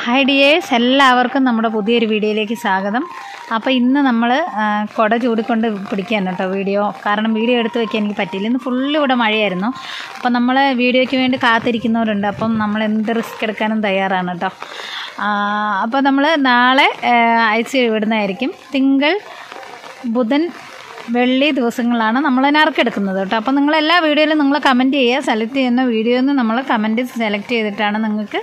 Hi dears, എല്ലാവർക്കും നമ്മുടെ പുതിയൊരു വീഡിയോയിലേക്ക് സ്വാഗതം. അപ്പോൾ ഇന്ന് നമ്മൾ കുട ചൂടിക്കൊണ്ട് പിടിക്കുകയാണ് കേട്ടോ വീഡിയോ. കാരണം വീഡിയോ എടുത്ത് വയ്ക്കാൻ എനിക്ക് പറ്റില്ല. ഇന്ന് ഫുള്ള് ഇവിടെ മഴയായിരുന്നു. അപ്പം നമ്മൾ വീഡിയോയ്ക്ക് വേണ്ടി കാത്തിരിക്കുന്നവരുണ്ട്. അപ്പം നമ്മൾ എന്ത് റിസ്ക് എടുക്കാനും തയ്യാറാണ് കേട്ടോ. അപ്പോൾ നമ്മൾ നാളെ അയച്ച് വിടുന്നതായിരിക്കും. തിങ്കൾ, ബുധൻ, വെള്ളി ദിവസങ്ങളാണ് നമ്മൾ നറുക്കെടുക്കുന്നത് കേട്ടോ. അപ്പോൾ നിങ്ങൾ എല്ലാ വീഡിയോയിലും നിങ്ങൾ കമൻറ്റ് ചെയ്യുക. സെലക്ട് ചെയ്യുന്ന വീഡിയോയിൽ നിന്ന് നമ്മൾ കമൻറ്റ് സെലക്ട് ചെയ്തിട്ടാണ് നിങ്ങൾക്ക്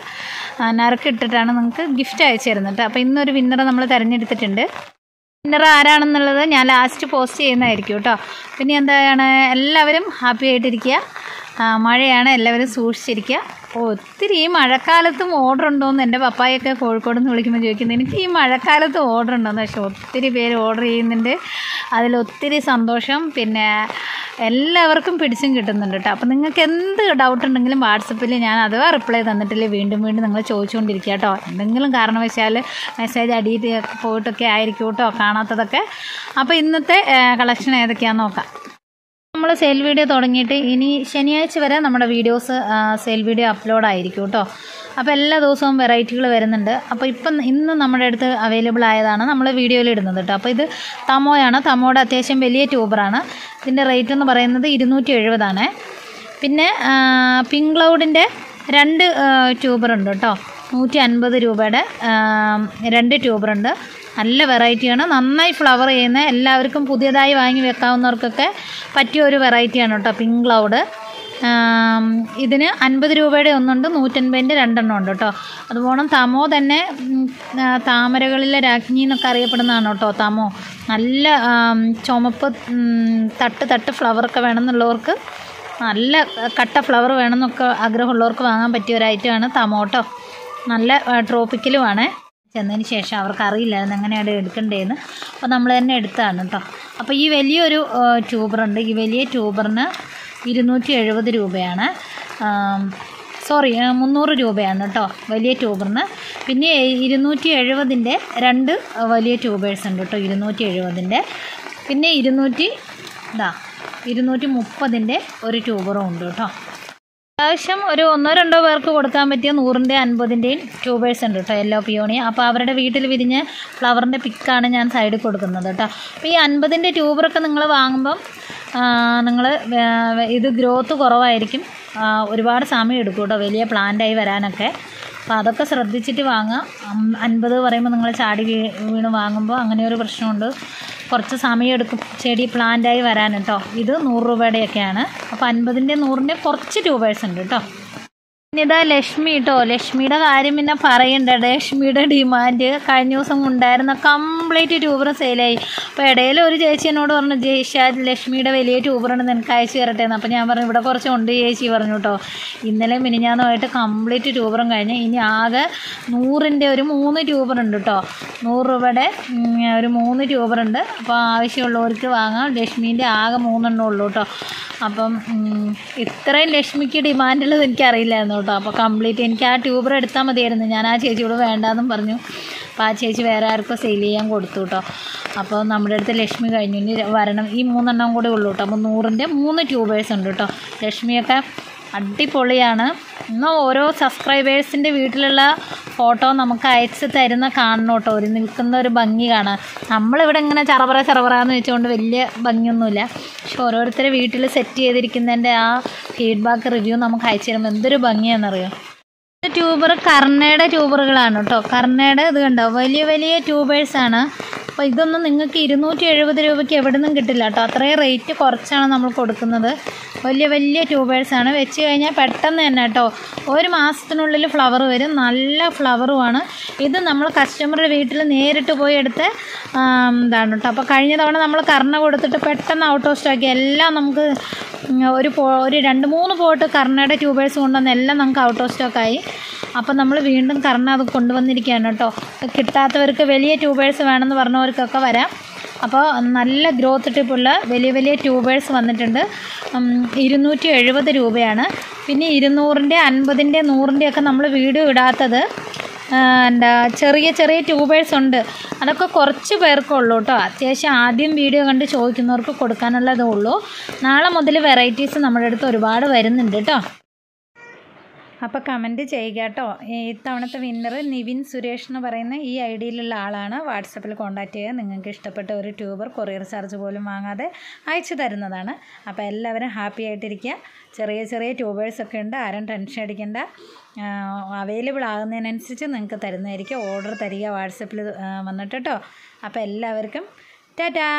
നറുക്കിട്ടിട്ടാണ് നിങ്ങൾക്ക് ഗിഫ്റ്റ് അയച്ചു തരുന്നത് കേട്ടോ. അപ്പോൾ ഇന്നൊരു വിന്നറെ നമ്മൾ തിരഞ്ഞെടുത്തിട്ടുണ്ട്. വിന്നർ ആരാണെന്നുള്ളത് ഞാൻ ലാസ്റ്റ് പോസ്റ്റ് ചെയ്യുന്നതായിരിക്കും കേട്ടോ. പിന്നെ എന്താണ്, എല്ലാവരും ഹാപ്പി ആയിട്ടിരിക്കുക. മഴയാണ്, എല്ലാവരും സൂക്ഷിച്ചിരിക്കുക. ഒത്തിരി ഈ മഴക്കാലത്തും ഓർഡർ ഉണ്ടോയെന്ന് എൻ്റെ പപ്പായൊക്കെ കോഴിക്കോട് നിന്ന് വിളിക്കുമ്പോൾ ചോദിക്കുന്നത്, എനിക്ക് ഈ മഴക്കാലത്ത് ഓർഡർ ഉണ്ടോയെന്ന്. പക്ഷേ ഒത്തിരി പേര് ഓർഡർ ചെയ്യുന്നുണ്ട്, അതിലൊത്തിരി സന്തോഷം. പിന്നെ എല്ലാവർക്കും പിടിച്ചും കിട്ടുന്നുണ്ട് കേട്ടോ. അപ്പോൾ നിങ്ങൾക്ക് എന്ത് ഡൗട്ട് ഉണ്ടെങ്കിലും വാട്സപ്പിൽ ഞാൻ അഥവാ റിപ്ലൈ തന്നിട്ടില്ലേ വീണ്ടും നിങ്ങൾ ചോദിച്ചുകൊണ്ടിരിക്കുക കേട്ടോ. എന്തെങ്കിലും കാരണവശാൽ മെസ്സേജ് അടിയിട്ട് പോയിട്ടൊക്കെ ആയിരിക്കും കേട്ടോ കാണാത്തതൊക്കെ. അപ്പോൾ ഇന്നത്തെ കളക്ഷൻ ഏതൊക്കെയാണെന്ന് നോക്കാം. നമ്മൾ സെയിൽ വീഡിയോ തുടങ്ങിയിട്ട് ഇനി ശനിയാഴ്ച വരെ നമ്മുടെ വീഡിയോസ് സെയിൽ വീഡിയോ അപ്ലോഡ് ആയിരിക്കും കേട്ടോ. അപ്പോൾ എല്ലാ ദിവസവും വെറൈറ്റികൾ വരുന്നുണ്ട്. അപ്പോൾ ഇന്ന് നമ്മുടെ അടുത്ത് അവൈലബിൾ ആയതാണ് നമ്മൾ വീഡിയോയിൽ ഇടുന്നത് കേട്ടോ. അപ്പോൾ ഇത് തമോയാണ്. തമോയുടെ അത്യാവശ്യം വലിയ ട്യൂബറാണ്. ഇതിൻ്റെ റേറ്റ് എന്ന് പറയുന്നത് 270 ആണ്. പിന്നെ പിങ്ക് ക്ലൗഡിൻ്റെ 2 ട്യൂബറുണ്ട് കേട്ടോ. 150 രൂപയുടെ 2 ട്യൂബറുണ്ട്. നല്ല വെറൈറ്റിയാണ്, നന്നായി ഫ്ലവർ ചെയ്യുന്ന, എല്ലാവർക്കും പുതിയതായി വാങ്ങി വെക്കാവുന്നവർക്കൊക്കെ പറ്റിയ ഒരു വെറൈറ്റിയാണ് കേട്ടോ പിങ്ക് ക്ലൗഡ്. ഇതിന് 50 രൂപയുടെ ഒന്നുണ്ട്, 150ൻ്റെ 2 ഉണ്ട് കേട്ടോ. അതുപോലെ തമോ തന്നെ താമരകളിലെ രാജ്ഞി എന്നൊക്കെ അറിയപ്പെടുന്നതാണ് കേട്ടോ തമോ. നല്ല ചുമപ്പ് തട്ട് ഫ്ലവറൊക്കെ വേണമെന്നുള്ളവർക്ക്, നല്ല കട്ട ഫ്ലവർ വേണമെന്നൊക്കെ ആഗ്രഹമുള്ളവർക്ക് വാങ്ങാൻ പറ്റിയ ഒരു ഐറ്റമാണ് തമോ കേട്ടോ. നല്ല ട്രോപ്പിക്കലുമാണ്. ചെന്നതിന് ശേഷം അവർക്ക് അറിയില്ലായിരുന്നു എങ്ങനെയാണ് എടുക്കേണ്ടതെന്ന്. അപ്പോൾ നമ്മൾ തന്നെ എടുത്തതാണ് കേട്ടോ. അപ്പോൾ ഈ വലിയൊരു ട്യൂബറുണ്ട്. ഈ വലിയ ട്യൂബറിന് 270 രൂപയാണ്. 300 രൂപയാണ് കേട്ടോ വലിയ ട്യൂബറിന്. പിന്നെ 270ൻ്റെ 2 വലിയ ട്യൂബേഴ്സ് ഉണ്ട് കേട്ടോ. 270ൻ്റെ പിന്നെ 230ൻ്റെ ഒരു ട്യൂബറും ഉണ്ട് കേട്ടോ. അത്യാവശ്യം ഒരു 1-2 പേർക്ക് കൊടുക്കാൻ പറ്റിയ 100ൻ്റെ 50ൻ്റെയും ട്യൂബേഴ്സ് ഉണ്ട് കേട്ടോ. Yellow peony. അപ്പോൾ അവരുടെ വീട്ടിൽ വിരിഞ്ഞ ഫ്ലവറിൻ്റെ പിക്കാണ് ഞാൻ സൈഡിൽ കൊടുക്കുന്നത് കേട്ടോ. അപ്പോൾ ഈ 50ൻ്റെ ട്യൂബറൊക്കെ നിങ്ങൾ വാങ്ങുമ്പം നിങ്ങൾ ഇത് ഗ്രോത്ത് കുറവായിരിക്കും, ഒരുപാട് സമയം എടുക്കും കേട്ടോ വലിയ പ്ലാന്റായി വരാനൊക്കെ. അപ്പോൾ അതൊക്കെ ശ്രദ്ധിച്ചിട്ട് വാങ്ങുക. 50 പറയുമ്പോൾ നിങ്ങൾ ചാടി വീണ് വാങ്ങുമ്പോൾ അങ്ങനെ ഒരു പ്രശ്നമുണ്ട്, കുറച്ച് സമയം എടുക്കും ചെടി പ്ലാന്റായി വരാൻ കേട്ടോ. ഇത് 100 രൂപയുടെയൊക്കെയാണ്. അപ്പോൾ 50ൻ്റെ 100ൻ്റെ കുറച്ച് ട്യൂബേഴ്സ് ഉണ്ട് കേട്ടോ. പിന്നെ ഇതാ ലക്ഷ്മി കേട്ടോ. ലക്ഷ്മിയുടെ കാര്യം പിന്നെ പറയണ്ട. ലക്ഷ്മിയുടെ ഡിമാൻഡ് കഴിഞ്ഞ ദിവസം ഉണ്ടായിരുന്ന കംപ്ലീറ്റ് ട്യൂബർ സെയിലായി. അപ്പോൾ ഇടയിൽ ഒരു ചേച്ചി എന്നോട് പറഞ്ഞു, ലക്ഷ്മിയുടെ വലിയ ട്യൂബറുണ്ട്, നിനക്ക് അയച്ചു തരട്ടെ എന്ന്. അപ്പോൾ ഞാൻ പറഞ്ഞു ഇവിടെ കുറച്ചുണ്ട് ചേച്ചി പറഞ്ഞു കേട്ടോ. ഇന്നലെ മിനിഞ്ഞാന്നുമായിട്ട് കംപ്ലീറ്റ് ട്യൂബറും കഴിഞ്ഞ് ഇനി ആകെ 100ൻ്റെ ഒരു 3 ട്യൂബറുണ്ട് കേട്ടോ. 100 രൂപയുടെ ഒരു 3 ട്യൂബറുണ്ട്. അപ്പോൾ ആവശ്യമുള്ളവർക്ക് വാങ്ങാം. ലക്ഷ്മീൻ്റെ ആകെ 3 ഉള്ളൂ കേട്ടോ. അപ്പം ഇത്രയും ലക്ഷ്മിക്ക് ഡിമാൻഡുള്ളത് എനിക്കറിയില്ലായിരുന്നു കേട്ടോ. അപ്പോൾ കംപ്ലീറ്റ് എനിക്ക് ആ ട്യൂബർ എടുത്താൽ മതിയായിരുന്നു. ഞാൻ ആ ചേച്ചിയോട് വേണ്ടാന്നും പറഞ്ഞു. അപ്പോൾ ആ ചേച്ചി വേറെ ആർക്കും സെയിൽ ചെയ്യാൻ കൊടുത്തു കേട്ടോ. അപ്പോൾ നമ്മുടെ അടുത്ത് ലക്ഷ്മി കഴിഞ്ഞു, ഇനി വരണം. ഈ 3 കൂടെ ഉള്ളൂ കേട്ടോ. അപ്പോൾ 100ൻ്റെ 3 ട്യൂബേഴ്സ് ഉണ്ട് കേട്ടോ. ലക്ഷ്മിയൊക്കെ അടിപൊളിയാണ്. എന്നാൽ ഓരോ സബ്സ്ക്രൈബേഴ്സിൻ്റെ വീട്ടിലുള്ള ഫോട്ടോ നമുക്ക് അയച്ച് തരുന്ന കാണണം കേട്ടോ. ഒരു നിൽക്കുന്ന ഒരു ഭംഗി കാണാൻ. നമ്മളിവിടെ ഇങ്ങനെ ചറപറാന്ന് വെച്ചുകൊണ്ട് വലിയ ഭംഗിയൊന്നുമില്ല. പക്ഷെ ഓരോരുത്തരെ വീട്ടിൽ സെറ്റ് ചെയ്തിരിക്കുന്നതിൻ്റെ ആ ഫീഡ്ബാക്ക് റിവ്യൂ നമുക്ക് അയച്ചു തരുമ്പോൾ എന്തൊരു ഭംഗിയാണെന്നറിയാം. ട്യൂബർ കർണയുടെ ട്യൂബറുകളാണ് കേട്ടോ. കർണയുടെ ഇത് കണ്ടോ, വലിയ ട്യൂബേഴ്സാണ്. അപ്പോൾ ഇതൊന്നും നിങ്ങൾക്ക് 270 രൂപയ്ക്ക് എവിടെ നിന്നും കിട്ടില്ല കേട്ടോ. അത്രയും റേറ്റ് കുറച്ചാണ് നമ്മൾ കൊടുക്കുന്നത്. വലിയ ട്യൂബേഴ്സാണ്. വെച്ച് കഴിഞ്ഞാൽ പെട്ടെന്ന് തന്നെ കേട്ടോ 1 മാസത്തിനുള്ളിൽ ഫ്ലവർ വരും. നല്ല ഫ്ലവറുമാണ്. ഇത് നമ്മൾ കസ്റ്റമറുടെ വീട്ടിൽ നേരിട്ട് പോയി എടുത്ത് ഇതാണ് കേട്ടോ. അപ്പോൾ കഴിഞ്ഞ തവണ നമ്മൾ കർണ കൊടുത്തിട്ട് പെട്ടെന്ന് ഔട്ട് ഓഫ് സ്റ്റോക്കി. എല്ലാം നമുക്ക് ഒരു 2-3 പോട്ട് കർണയുടെ ട്യൂബേഴ്സ് കൊണ്ടുവന്ന് എല്ലാം നമുക്ക് ഔട്ട് ഓഫ് സ്റ്റോക്കായി. അപ്പോൾ നമ്മൾ വീണ്ടും കർണ അത് കൊണ്ടുവന്നിരിക്കുകയാണ് കേട്ടോ. കിട്ടാത്തവർക്ക് വലിയ ട്യൂബേഴ്സ് വേണമെന്ന് പറഞ്ഞവർക്കൊക്കെ വരാം. അപ്പോൾ നല്ല ഗ്രോത്ത് ടിപ്പുള്ള വലിയ ട്യൂബേഴ്സ് വന്നിട്ടുണ്ട്. 270 രൂപയാണ്. പിന്നെ 200ൻ്റെ 50ൻ്റെ 100ൻ്റെ ഒക്കെ നമ്മൾ വീഡിയോ ഇടാത്തത് ചെറിയ ട്യൂബേഴ്സ് ഉണ്ട്. അതൊക്കെ കുറച്ച് പേർക്കുള്ളൂ കേട്ടോ. അത്യാവശ്യം ആദ്യം വീഡിയോ കണ്ട് ചോദിക്കുന്നവർക്ക് കൊടുക്കാനുള്ളതേ ഉള്ളൂ. നാളെ മുതൽ വെറൈറ്റീസ് നമ്മുടെ അടുത്ത് ഒരുപാട് വരുന്നുണ്ട് കേട്ടോ. അപ്പോൾ കമൻറ്റ് ചെയ്യുക കേട്ടോ. ഇത്തവണത്തെ വിന്നർ നിവിൻ സുരേഷ് എന്ന് പറയുന്ന ഈ ഐ ഡിയിലുള്ള ആളാണ്. വാട്സപ്പിൽ കോൺടാക്റ്റ് ചെയ്യുക. നിങ്ങൾക്ക് ഇഷ്ടപ്പെട്ട ഒരു ട്യൂബർ കൊറിയർ ചാർജ് പോലും വാങ്ങാതെ അയച്ചു തരുന്നതാണ്. അപ്പോൾ എല്ലാവരും ഹാപ്പി ആയിട്ടിരിക്കുക. ചെറിയ ചെറിയ ട്യൂബേഴ്സൊക്കെ ഉണ്ട്, ആരും ടെൻഷൻ അടിക്കേണ്ട. അവൈലബിൾ ആകുന്നതിനനുസരിച്ച് നിങ്ങൾക്ക് തരുന്നതായിരിക്കും. ഓർഡർ തരിക വാട്സപ്പിൽ വന്നിട്ട് കേട്ടോ. അപ്പോൾ എല്ലാവർക്കും ടാറ്റാ.